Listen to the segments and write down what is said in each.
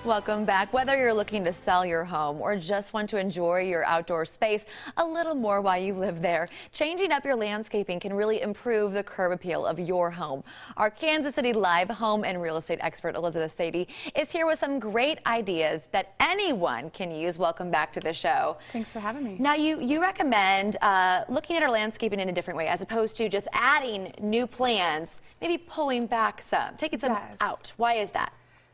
Welcome back. Whether you're looking to sell your home or just want to enjoy your outdoor space a little more while you live there, changing up your landscaping can really improve the curb appeal of your home. Our Kansas City Live home and real estate expert Elizabeth Sadie is here with some great ideas that anyone can use. Welcome back to the show. Thanks for having me. Now, you recommend looking at our landscaping in a different way as opposed to just adding new plants, maybe pulling back some, taking some out. Why is that?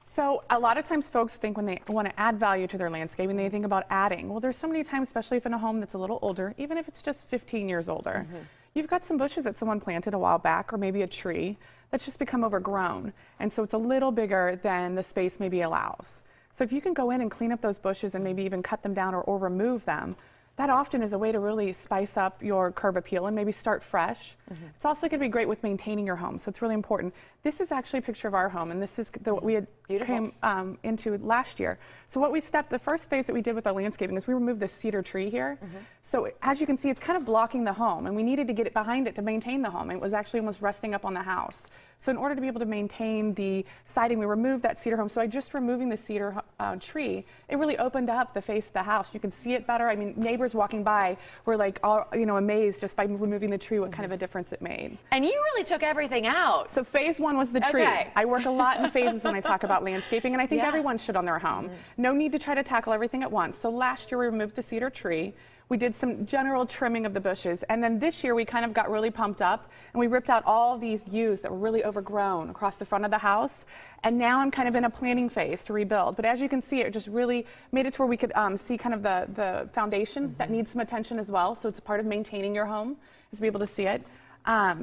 So a lot of times folks think when they want to add value to their landscaping, they think about adding. Well, there's so many times, especially if in a home that's a little older, even if it's just 15 years older, you've got some bushes that someone planted a while back, or maybe a tree that's just become overgrown. And so it's a little bigger than the space maybe allows. So if you can go in and clean up those bushes and maybe even cut them down or remove them, that often is a way to really spice up your curb appeal and maybe start fresh. It's also going to be great with maintaining your home, so it's really important. This is actually a picture of our home, and this is what we had came into last year. So the first phase that we did with our landscaping is we removed the cedar tree here. So as you can see, it's kind of blocking the home, and we needed to get it behind it to maintain the home. It was actually almost resting up on the house. So in order to be able to maintain the siding, we removed that cedar home. So by just removing the cedar tree, it really opened up the face of the house. You can see it better. I mean, neighbors walking by were like, all, amazed just by removing the tree, what kind of a difference it made. And you really took everything out. So phase one was the tree. I work a lot in phases when I talk about landscaping, and I think everyone should on their home. No need to try to tackle everything at once. So last year we removed the cedar tree. We did some general trimming of the bushes, and then this year we kind of got really pumped up and we ripped out all these yews that were really overgrown across the front of the house, and now I'm kind of in a planning phase to rebuild. But as you can see, it just really made it to where we could see kind of the foundation that needs some attention as well. So it's a part of maintaining your home, is to be able to see it.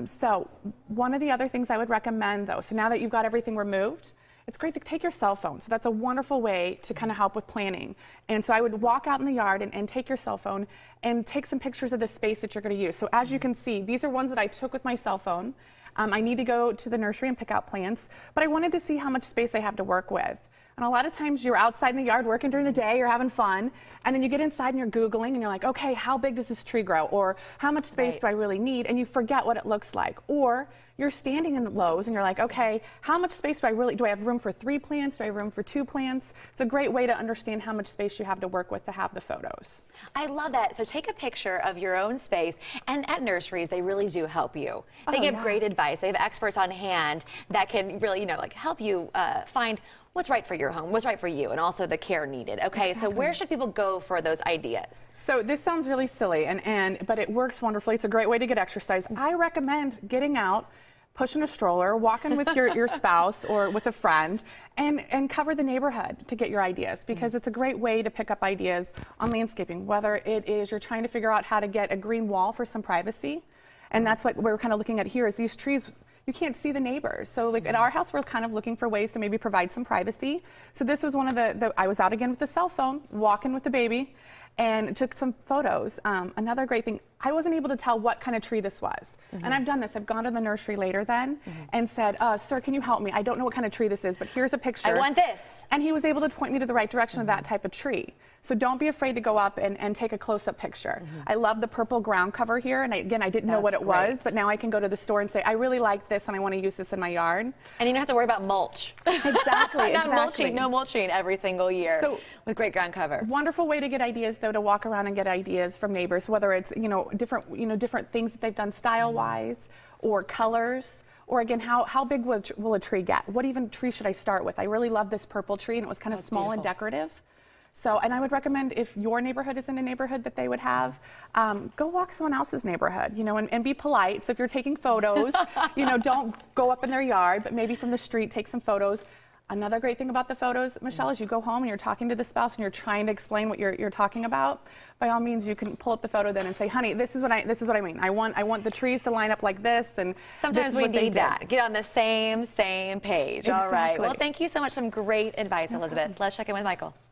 So one of the other things I would recommend, though, so now that you've got everything removed, it's great to take your cell phone. So that's a wonderful way to kind of help with planning. And so I would walk out in the yard and take your cell phone and take some pictures of the space that you're going to use. So as you can see, these are ones that I took with my cell phone. I need to go to the nursery and pick out plants, but I wanted to see how much space I have to work with. And a lot of times you're outside in the yard working during the day, you're having fun, and then you get inside and you're Googling and you're like, okay, how big does this tree grow? Or how much space do I really need? And you forget what it looks like. Or you're standing in Lowe's and you're like, okay, how much space do I have room for 3 plants? Do I have room for 2 plants? It's a great way to understand how much space you have to work with to have the photos. I love that. So take a picture of your own space, and at nurseries, they really do help you. They give great advice. They have experts on hand that can really, help you find what's right for your home, what's right for you, and also the care needed. Okay, so where should people go for those ideas? So this sounds really silly, but it works wonderfully. It's a great way to get exercise. I recommend getting out, pushing a stroller, walking with your spouse or with a friend, and cover the neighborhood to get your ideas, because it's a great way to pick up ideas on landscaping, whether it is you're trying to figure out how to get a green wall for some privacy. And that's what we're kind of looking at here is these trees. You can't see the neighbors. So like at our house, we're kind of looking for ways to maybe provide some privacy. So this was one of I was out again with the cell phone, walking with the baby, and took some photos. Another great thing, I wasn't able to tell what kind of tree this was. And I've done this. I've gone to the nursery later then and said, sir, can you help me? I don't know what kind of tree this is, but here's a picture. I want this. And he was able to point me to the right direction of that type of tree. So don't be afraid to go up and take a close-up picture. I love the purple ground cover here. And again, I didn't know what it was, but now I can go to the store and say, I really like this and I want to use this in my yard. And you don't have to worry about mulch. Exactly. No mulching every single year with great ground cover. Wonderful way to get ideas, though, to walk around and get ideas from neighbors, whether it's, different things that they've done style-wise or colors. Or again, how big will a tree get? What even tree should I start with? I really love this purple tree, and it was kind of small and decorative. So, and I would recommend if your neighborhood is in a neighborhood that they would have, go walk someone else's neighborhood, and be polite. So if you're taking photos, don't go up in their yard, but maybe from the street, take some photos. Another great thing about the photos, Michelle, is you go home and you're talking to the spouse and you're trying to explain what you're talking about. By all means, you can pull up the photo then and say, honey, this is what I mean. I want the trees to line up like this, and sometimes we need that. Get on the same page. Exactly. All right. Well, thank you so much. Some great advice, Elizabeth. Let's check in with Michael.